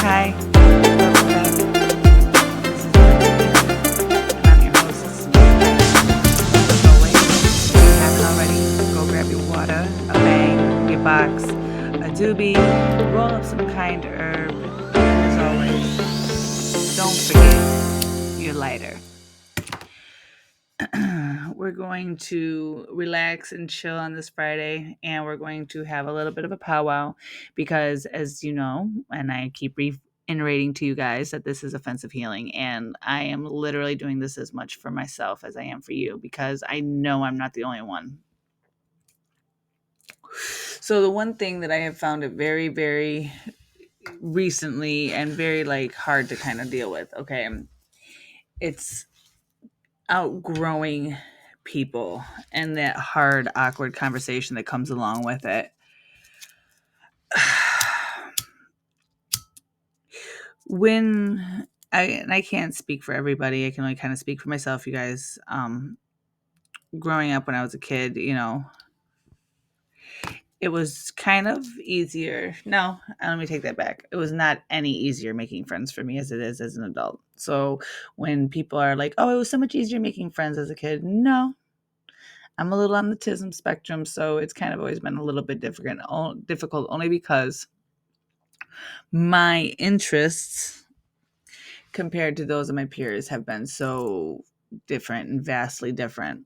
Hi, welcome back. This is Energy, and I'm your host, As always, if you haven't already, go grab your water, a bang, your box, a doobie, roll up some kind herb, and as always, don't forget your lighter. We're going to relax and chill on this Friday, and we're going to have a little bit of a powwow because, as you know, and I keep reiterating to you guys that this is offensive healing, and I am literally doing this as much for myself as I am for you because I know I'm not the only one. So, the one thing that I have found it very, very recently and very like hard to kind of deal with, okay, it's outgrowing people and that hard, awkward conversation that comes along with it. When I can't speak for everybody, I can only kind of speak for myself, you guys. Growing up when I was a kid, it was kind of easier. No, let me take that back. It was not any easier making friends for me as it is as an adult. So when people are like, "Oh, it was so much easier making friends as a kid," no, I'm a little on the autism spectrum, so it's kind of always been a little bit difficult only because my interests compared to those of my peers have been so different and vastly different.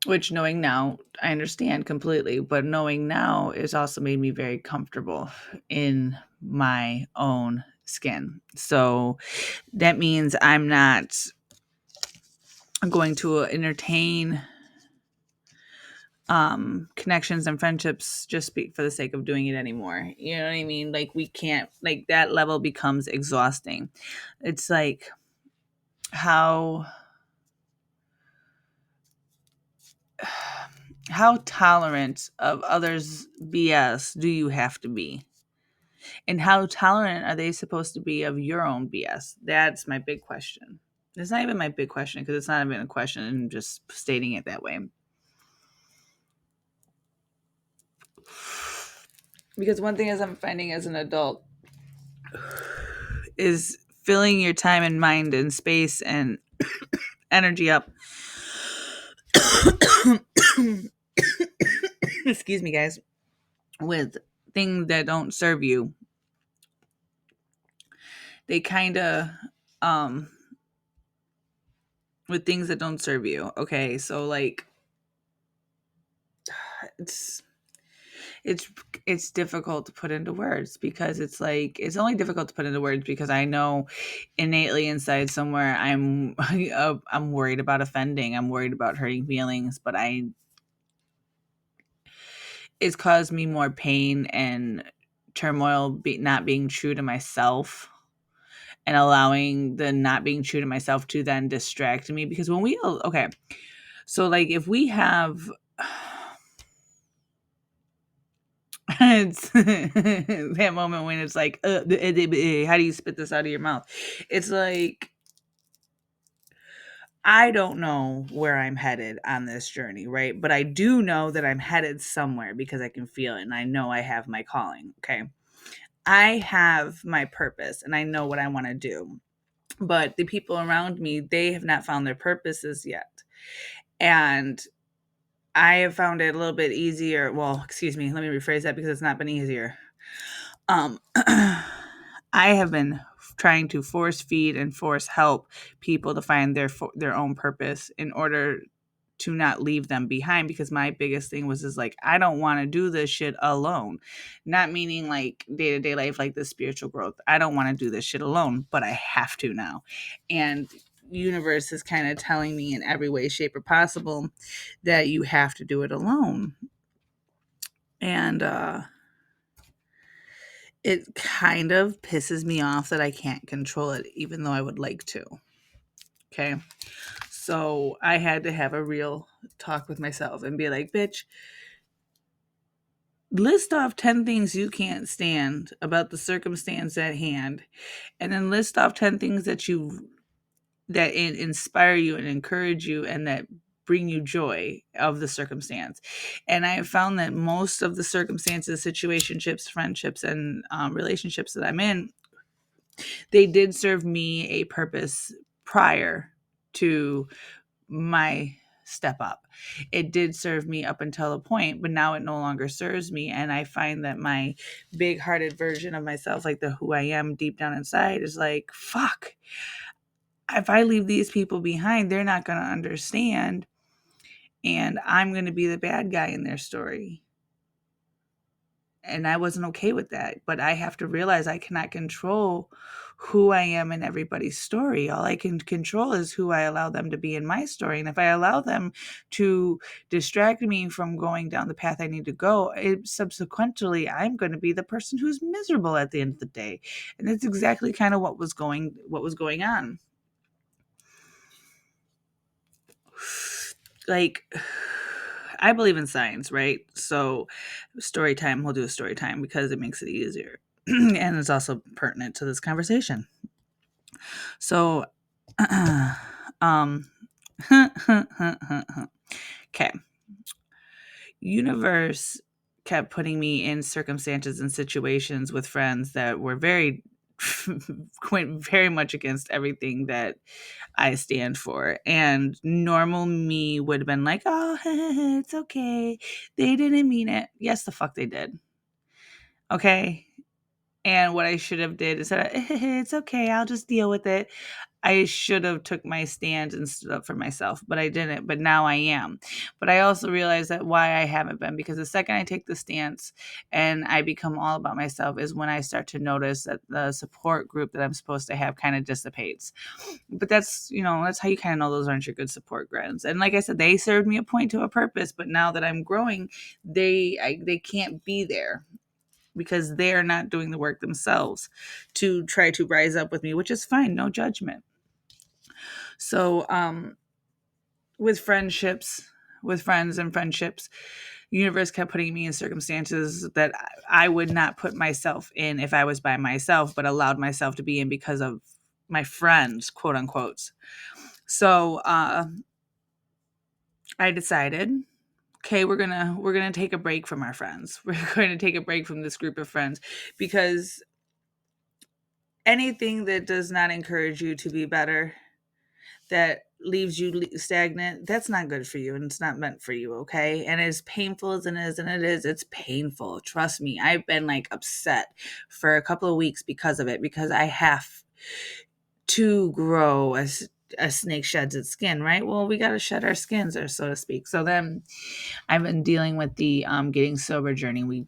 Which, knowing now, I understand completely, but knowing now is also made me very comfortable in my own skin. So that means I'm not going to entertain connections and friendships just for the sake of doing it anymore. You know what I mean? Like, we can't, like, that level becomes exhausting. It's like how tolerant of others BS do you have to be? And how tolerant are they supposed to be of your own BS? That's my big question. It's not even my big question because it's not even a question. I'm just stating it that way. Because one thing as I'm finding as an adult is filling your time and mind and space and energy up. Excuse me, guys. With things that don't serve you. They kind of, with things that don't serve you. Okay. So, like, it's it's difficult to put into words because it's like it's only difficult to put into words because I know innately inside somewhere I'm I'm worried about offending, I'm worried about hurting feelings, but it's caused me more pain and turmoil not being true to myself and allowing the not being true to myself to then distract me because when we okay, so like if we have it's that moment when it's like, how do you spit this out of your mouth? It's like, I don't know where I'm headed on this journey, right? But I do know that I'm headed somewhere because I can feel it and I know I have my calling. Okay. I have my purpose and I know what I want to do. But the people around me, they have not found their purposes yet. And I have found it a little bit easier. Well, excuse me, let me rephrase that because it's not been easier. I have been trying to force feed and force help people to find their own purpose in order to not leave them behind because my biggest thing was is like I don't want to do this shit alone. Not meaning like day-to-day life like this spiritual growth. I don't want to do this shit alone, but I have to now. And universe is kind of telling me in every way shape or possible that you have to do it alone. And it kind of pisses me off that I can't control it, even though I would like to. Okay. So I had to have a real talk with myself and be like, bitch, list off 10 things you can't stand about the circumstance at hand. And then list off 10 things that inspire you and encourage you and that bring you joy of the circumstance. And I have found that most of the circumstances, situationships, friendships, and relationships that I'm in, they did serve me a purpose prior to my step up. It did serve me up until a point, but now it no longer serves me. And I find that my big hearted version of myself, like the who I am deep down inside, is like, fuck, if I leave these people behind, they're not going to understand. And I'm going to be the bad guy in their story. And I wasn't okay with that. But I have to realize I cannot control who I am in everybody's story. All I can control is who I allow them to be in my story. And if I allow them to distract me from going down the path I need to go, subsequently, I'm going to be the person who's miserable at the end of the day. And that's exactly kind of what was going on. Like, I believe in science, right? So story time, we'll do a story time because it makes it easier. And it's also pertinent to this conversation. So, okay. Universe kept putting me in circumstances and situations with friends that were went very much against everything that I stand for. And normal me would have been like, oh, it's okay. They didn't mean it. Yes, the fuck they did. Okay. And what I should have did is said, it's okay. I'll just deal with it. I should have took my stand and stood up for myself, but I didn't. But now I am. But I also realize that why I haven't been, because the second I take the stance and I become all about myself is when I start to notice that the support group that I'm supposed to have kind of dissipates. But that's, that's how you kind of know those aren't your good support friends. And like I said, they served me a point to a purpose, but now that I'm growing, they can't be there because they are not doing the work themselves to try to rise up with me, which is fine, no judgment. So, with friendships, with friends and friendships, the universe kept putting me in circumstances that I would not put myself in if I was by myself, but allowed myself to be in because of my friends, quote unquote. So, I decided, okay, we're gonna take a break from our friends. We're going to take a break from this group of friends, because anything that does not encourage you to be better, that leaves you stagnant, that's not good for you, and it's not meant for you, okay? And as painful as it is, and it's painful, trust me. I've been like upset for a couple of weeks because of it, because I have to grow as a snake sheds its skin, right? Well, we got to shed our skins, or so to speak. So then I've been dealing with the getting sober journey.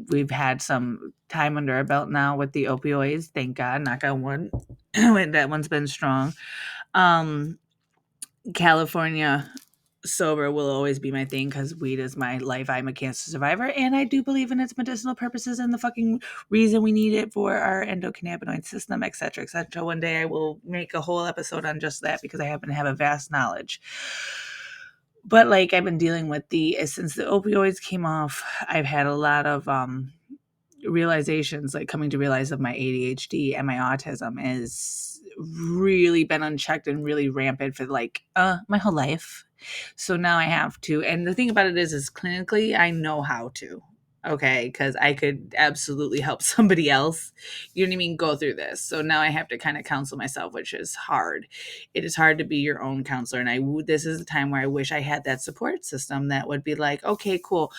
We've had some time under our belt now with the opioids. Thank God, knock on wood. That one's been strong. California sober will always be my thing because weed is my life. I'm a cancer survivor, and I do believe in its medicinal purposes and the fucking reason we need it for our endocannabinoid system, etc., etc. One day I will make a whole episode on just that because I happen to have a vast knowledge. But like, I've been dealing with since the opioids came off, I've had a lot of realizations, like coming to realize of my ADHD and my autism is really been unchecked and really rampant for like my whole life. So now I have to, and the thing about it is clinically I know how to, okay, because I could absolutely help somebody else, you know what I mean, go through this. So now I have to kind of counsel myself, which is hard. It is hard to be your own counselor, and this is a time where I wish I had that support system that would be like, okay, cool,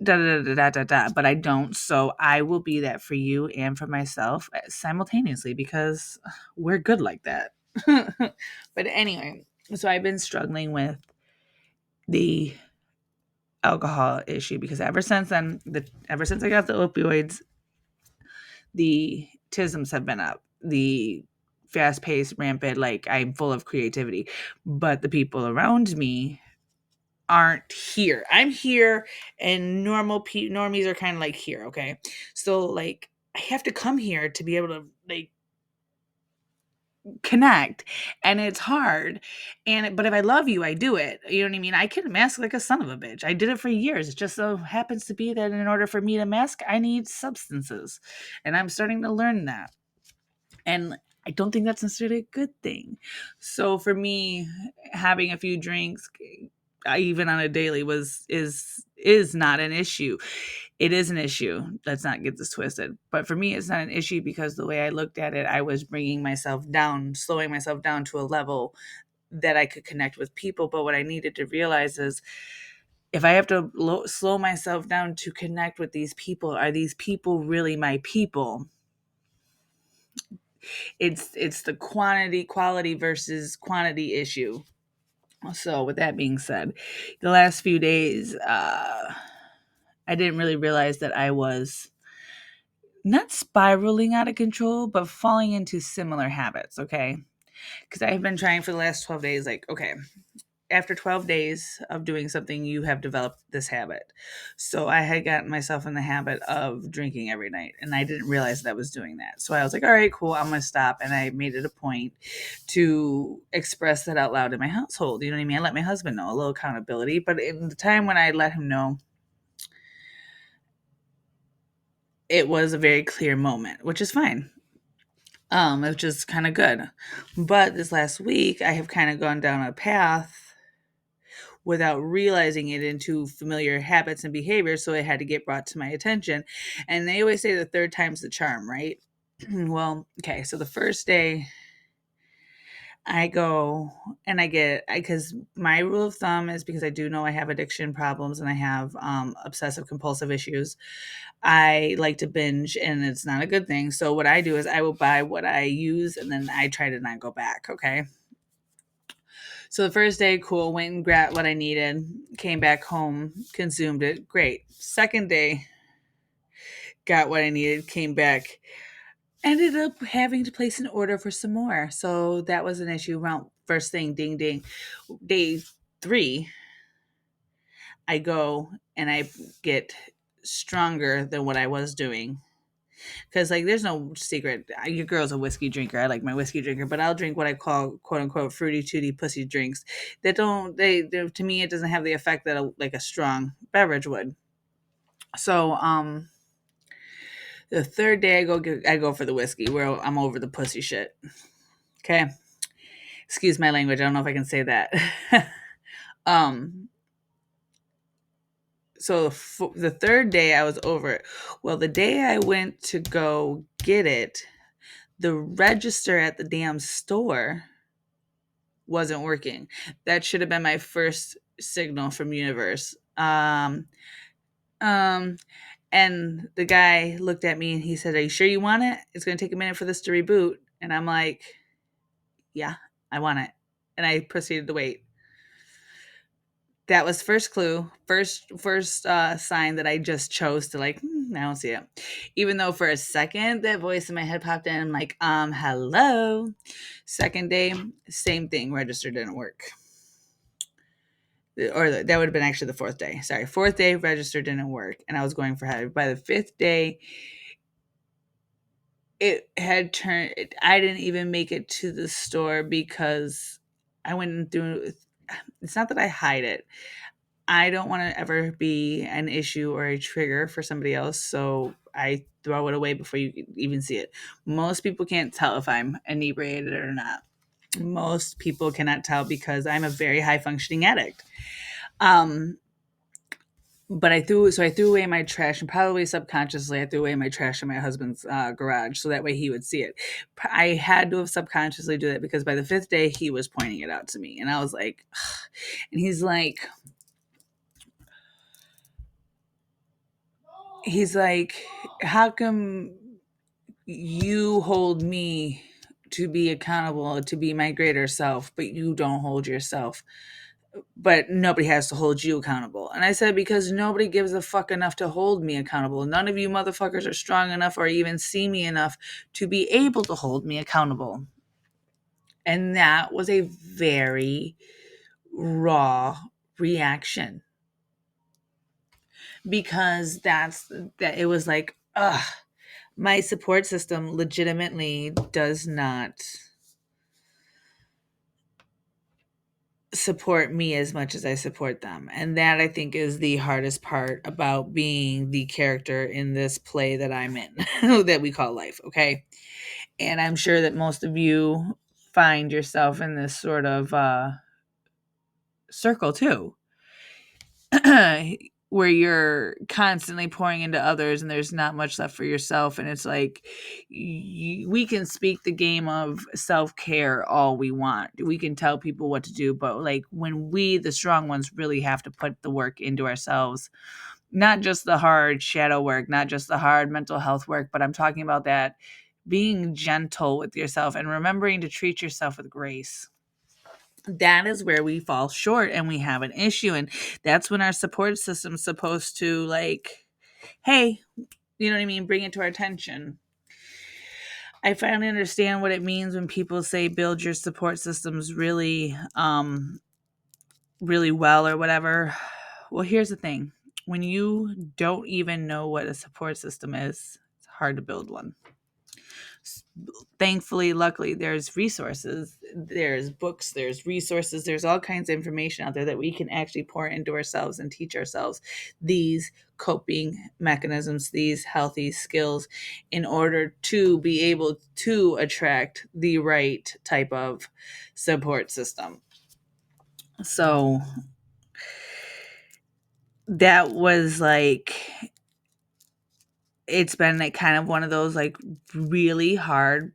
da da da da da da, but I don't. So I will be that for you and for myself simultaneously, because we're good like that. But anyway, so I've been struggling with the alcohol issue because ever since I got the opioids, the tisms have been up. The fast paced, rampant, like I'm full of creativity, but the people around me aren't here. I'm here, and normies are kind of like here, okay? So like I have to come here to be able to like connect, and it's hard. But if I love you, I do it. You know what I mean? I can mask like a son of a bitch. I did it for years. It just so happens to be that in order for me to mask, I need substances. And I'm starting to learn that. And I don't think that's necessarily a good thing. So for me, having a few drinks, even on a daily, is not an issue. It is an issue. Let's not get this twisted. But for me, it's not an issue because the way I looked at it, I was bringing myself down, slowing myself down to a level that I could connect with people. But what I needed to realize is if I have to slow myself down to connect with these people, are these people really my people? It's the quality versus quantity issue. So with that being said, the last few days, I didn't really realize that I was not spiraling out of control, but falling into similar habits. Okay, because I've been trying for the last 12 days. Like, okay, after 12 days of doing something, you have developed this habit. So I had gotten myself in the habit of drinking every night, and I didn't realize that I was doing that. So I was like, all right, cool, I'm going to stop. And I made it a point to express that out loud in my household. You know what I mean? I let my husband know, a little accountability. But in the time when I let him know, it was a very clear moment, which is fine. Which is kind of good. But this last week, I have kind of gone down a path without realizing it into familiar habits and behaviors. So it had to get brought to my attention. And they always say the third time's the charm, right? Well, okay. So the first day I go and because my rule of thumb is because I do know I have addiction problems and I have obsessive compulsive issues. I like to binge and it's not a good thing. So what I do is I will buy what I use and then I try to not go back. Okay. So the first day, cool, went and grabbed what I needed, came back home, consumed it. Great. Second day, got what I needed, came back, ended up having to place an order for some more. So that was an issue around first thing, ding ding. Day 3, I go and I get stronger than what I was doing. Because like there's no secret. Your girl's a whiskey drinker. I like my whiskey drinker, but I'll drink what I call quote unquote fruity tooty pussy drinks that don't they to me it doesn't have the effect that like a strong beverage would. So the third day I go for the whiskey where I'm over the pussy shit. Okay. Excuse my language. I don't know if I can say that. um so the third day I was over it. Well, the day I went to go get it, the register at the damn store wasn't working. That should have been my first signal from universe. Um, and the guy looked at me and he said, "Are you sure you want it? It's going to take a minute for this to reboot." And I'm like, "Yeah, I want it." And I proceeded to wait. That was first clue, first sign that I just chose to like. I don't see it. Even though for a second that voice in my head popped in, I'm like, hello. Second day, same thing. Register didn't work. Or that would have been actually the fourth day. Sorry, fourth day register didn't work, and I was going for heavy. By the fifth day, it had turned. I didn't even make it to the store because I went through. It's not that I hide it. I don't want to ever be an issue or a trigger for somebody else, so I throw it away before you even see it. Most people can't tell if I'm inebriated or not. Most people cannot tell because I'm a very high functioning addict. Um, but I threw away my trash, and probably subconsciously I threw away my trash in my husband's garage so that way he would see it. I had to have subconsciously do that because by the fifth day he was pointing it out to me, and I was like, ugh. And he's like, how come you hold me to be accountable to be my greater self, but you don't hold yourself? But nobody has to hold you accountable. And I said, because nobody gives a fuck enough to hold me accountable. None of you motherfuckers are strong enough or even see me enough to be able to hold me accountable. And that was a very raw reaction because that it was like, ugh, my support system legitimately does not support me as much as I support them. And that I think is the hardest part about being the character in this play that I'm in that we call life, okay? And I'm sure that most of you find yourself in this sort of circle too, where you're constantly pouring into others and there's not much left for yourself. And it's like, we can speak the game of self-care all we want. We can tell people what to do, but like when we, the strong ones, really have to put the work into ourselves, not just the hard shadow work, not just the hard mental health work, but I'm talking about that being gentle with yourself and remembering to treat yourself with grace. That is where we fall short and we have an issue. And that's when our support system's supposed to, like, hey, you know what I mean? Bring it to our attention. I finally understand what it means when people say build your support systems really, really well or whatever. Well, here's the thing. When you don't even know what a support system is, it's hard to build one. Thankfully, luckily, there's resources, there's books, there's resources, there's all kinds of information out there that we can actually pour into ourselves and teach ourselves these coping mechanisms, these healthy skills, in order to be able to attract the right type of support system. So that was like, it's been like kind of one of those like really hard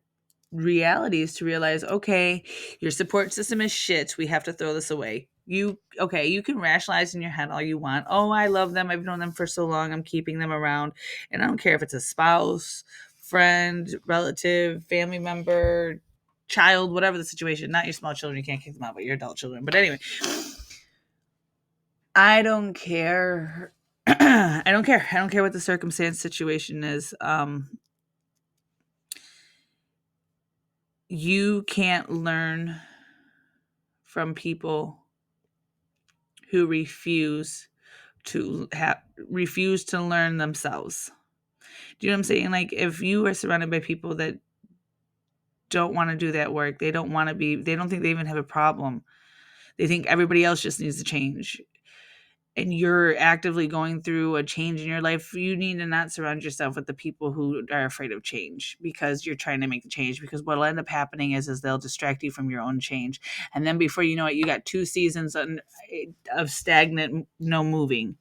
realities to realize, okay, your support system is shit, we have to throw this away. You can rationalize in your head all you want. Oh, I love them, I've known them for so long, I'm keeping them around. And I don't care if it's a spouse, friend, relative, family member, child, whatever the situation. Not your small children, you can't kick them out, but your adult children. But anyway, I don't care. I don't care. I don't care what the circumstance situation is. You can't learn from people who refuse to learn themselves. Do you know what I'm saying? Like, if you are surrounded by people that don't want to do that work, they don't think they even have a problem. They think everybody else just needs to change. And you're actively going through a change in your life, you need to not surround yourself with the people who are afraid of change because you're trying to make the change. Because what'll end up happening is they'll distract you from your own change. And then before you know it, you got 2 seasons of stagnant, no moving.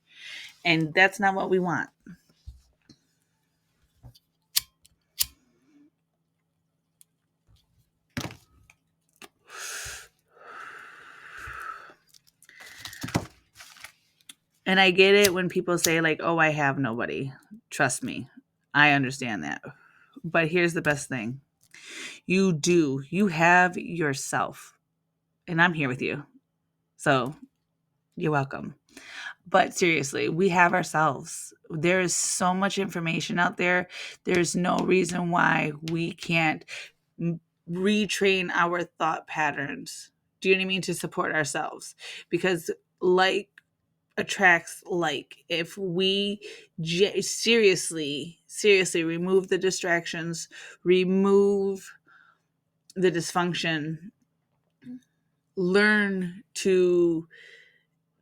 And that's not what we want. And I get it when people say, like, oh, I have nobody. Trust me, I understand that. But here's the best thing. You do. You have yourself. And I'm here with you. So you're welcome. But seriously, we have ourselves. There is so much information out there. There's no reason why we can't retrain our thought patterns. Do you know what I mean? To support ourselves. Because like attracts like. If we seriously remove the distractions, remove the dysfunction, learn to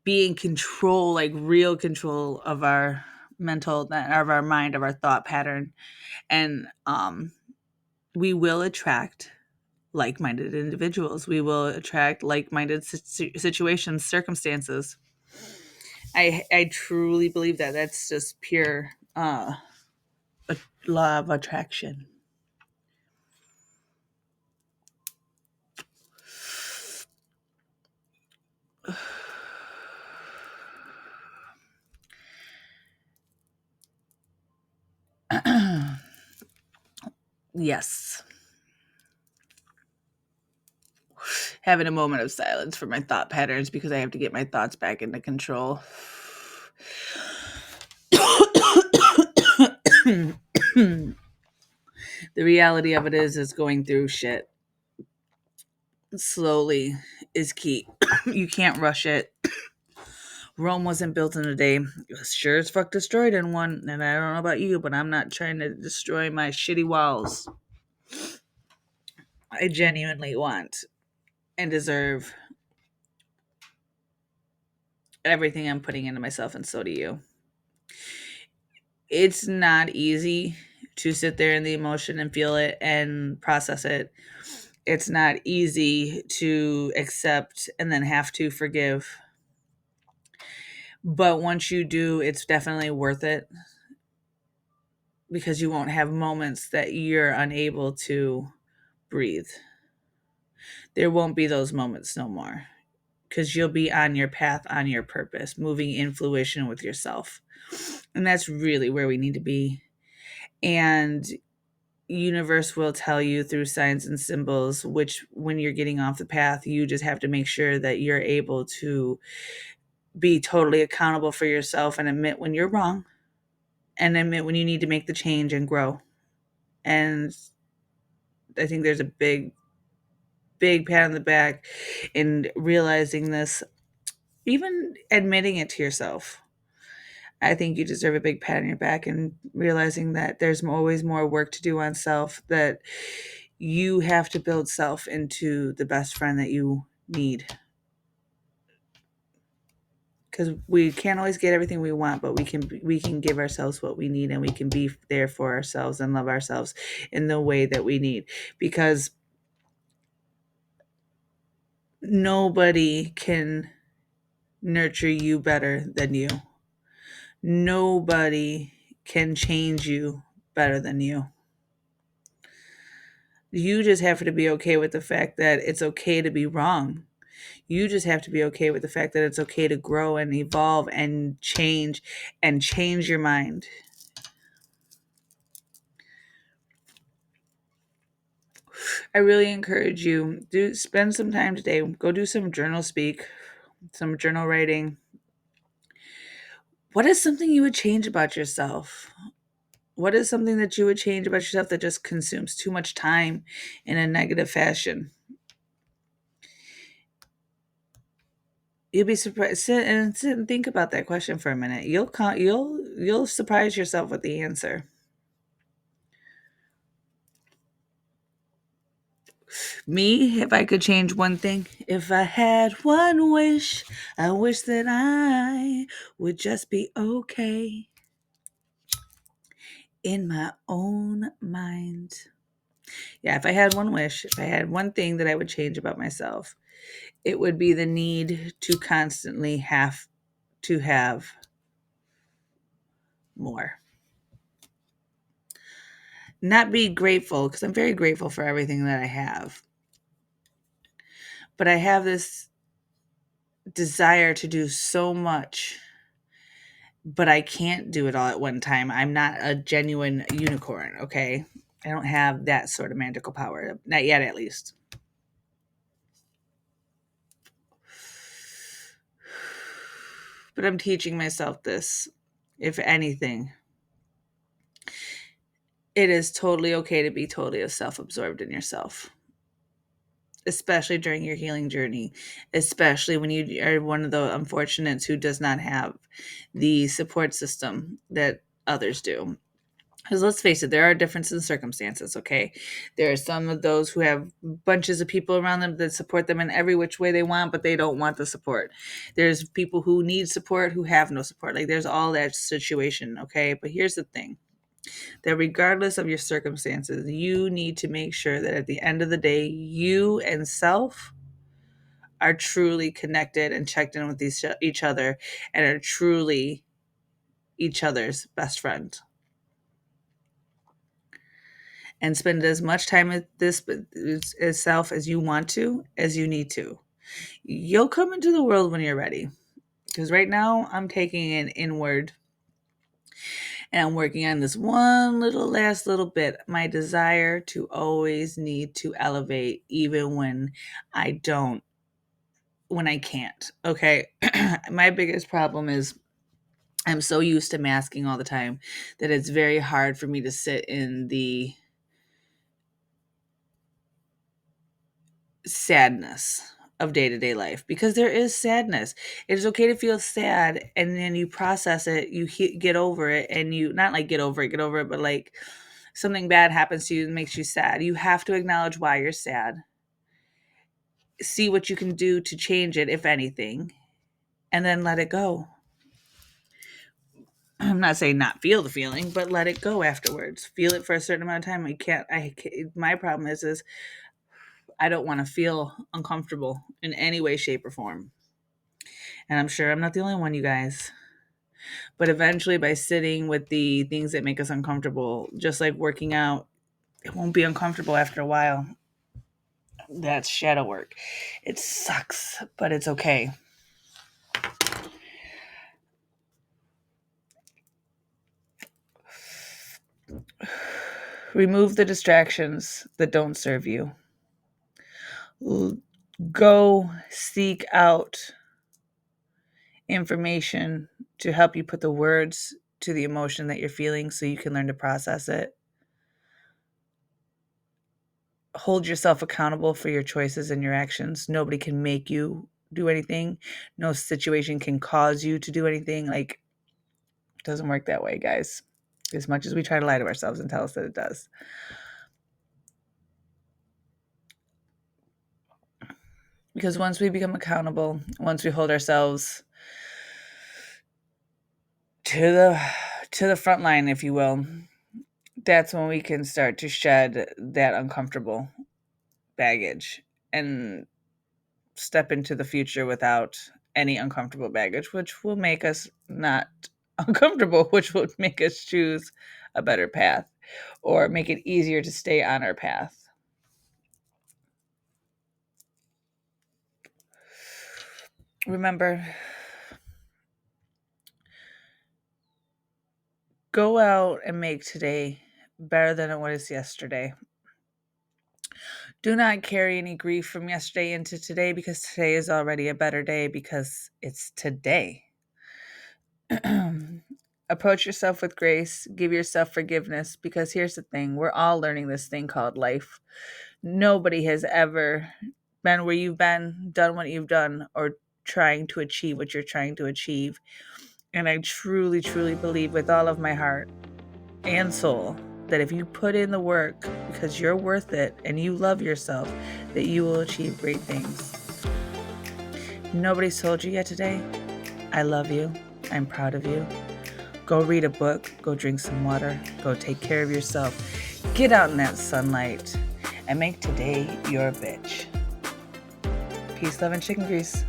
be in control, like real control of our of our mind, of our thought pattern, and we will attract like-minded individuals. We will attract like-minded situations, circumstances. I truly believe that. That's just pure law of attraction. Yes. Having a moment of silence for my thought patterns because I have to get my thoughts back into control. The reality of it is going through shit slowly is key. You can't rush it. Rome wasn't built in a day. It was sure as fuck destroyed in one. And I don't know about you, but I'm not trying to destroy my shitty walls. I genuinely want and deserve everything I'm putting into myself, and so do you. It's not easy to sit there in the emotion and feel it and process it. It's not easy to accept and then have to forgive. But once you do, it's definitely worth it, because you won't have moments that you're unable to breathe. There won't be those moments no more, because you'll be on your path, on your purpose, moving in fruition with yourself. And that's really where we need to be. And universe will tell you through signs and symbols, which when you're getting off the path, you just have to make sure that you're able to be totally accountable for yourself and admit when you're wrong and admit when you need to make the change and grow. And I think there's a big pat on the back in realizing this, even admitting it to yourself. I think you deserve a big pat on your back and realizing that there's always more work to do on self, that you have to build self into the best friend that you need. Because we can't always get everything we want, but we can give ourselves what we need, and we can be there for ourselves and love ourselves in the way that we need. Because nobody can nurture you better than you. Nobody can change you better than you. You just have to be okay with the fact that it's okay to be wrong. You just have to be okay with the fact that it's okay to grow and evolve and change your mind. I really encourage you to spend some time today. Go do some journal speak, some journal writing. What is something you would change about yourself? What is something that you would change about yourself that just consumes too much time in a negative fashion? You'll be surprised. Sit and think about that question for a minute. You'll surprise yourself with the answer. Me, if I could change one thing, if I had one wish, I wish that I would just be okay in my own mind. Yeah, if I had one wish, if I had one thing that I would change about myself, it would be the need to constantly have to have more. Not be grateful, because I'm very grateful for everything that I have. But I have this desire to do so much, but I can't do it all at one time. I'm not a genuine unicorn, okay? I don't have that sort of magical power. Not yet, at least. But I'm teaching myself this. If anything, it is totally okay to be totally self-absorbed in yourself, especially during your healing journey, especially when you are one of the unfortunates who does not have the support system that others do. Because let's face it, there are differences in circumstances, okay? There are some of those who have bunches of people around them that support them in every which way they want, but they don't want the support. There's people who need support who have no support. Like, there's all that situation, okay? But here's the thing, that regardless of your circumstances, you need to make sure that at the end of the day, you and self are truly connected and checked in with each other, and are truly each other's best friend. And spend as much time with this as self as you want to, as you need to. You'll come into the world when you're ready. Because right now, I'm taking it inward, and I'm working on this one last little bit. My desire to always need to elevate, even when I don't, when I can't. Okay. My biggest problem is I'm so used to masking all the time that it's very hard for me to sit in the sadness of day-to-day life, because there is sadness. It is okay to feel sad, and then you process it, you get over it, and you not like get over it, but like something bad happens to you and makes you sad. You have to acknowledge why you're sad, see what you can do to change it, if anything, and then let it go. I'm not saying not feel the feeling, but let it go afterwards. Feel it for a certain amount of time. My problem is I don't want to feel uncomfortable in any way, shape, or form. And I'm sure I'm not the only one, you guys. But eventually, by sitting with the things that make us uncomfortable, just like working out, it won't be uncomfortable after a while. That's shadow work. It sucks, but it's okay. Remove the distractions that don't serve you. Go seek out information to help you put the words to the emotion that you're feeling so you can learn to process it. Hold yourself accountable for your choices and your actions. Nobody can make you do anything. No situation can cause you to do anything. Like, it doesn't work that way, guys. As much as we try to lie to ourselves and tell us that it does. Because once we become accountable, once we hold ourselves to the front line, if you will, that's when we can start to shed that uncomfortable baggage and step into the future without any uncomfortable baggage, which will make us not uncomfortable, which will make us choose a better path or make it easier to stay on our path. Remember, go out and make today better than it was yesterday. Do not carry any grief from yesterday into today, because today is already a better day because it's today. Approach yourself with grace. Give yourself forgiveness, because here's the thing. We're all learning this thing called life. Nobody has ever been where you've been, done what you've done, or trying to achieve what you're trying to achieve. And I truly, truly believe with all of my heart and soul that if you put in the work because you're worth it and you love yourself, that you will achieve great things. Nobody's told you yet today, I love you. I'm proud of you. Go read a book. Go drink some water. Go take care of yourself. Get out in that sunlight and make today your bitch. Peace, love, and chicken grease.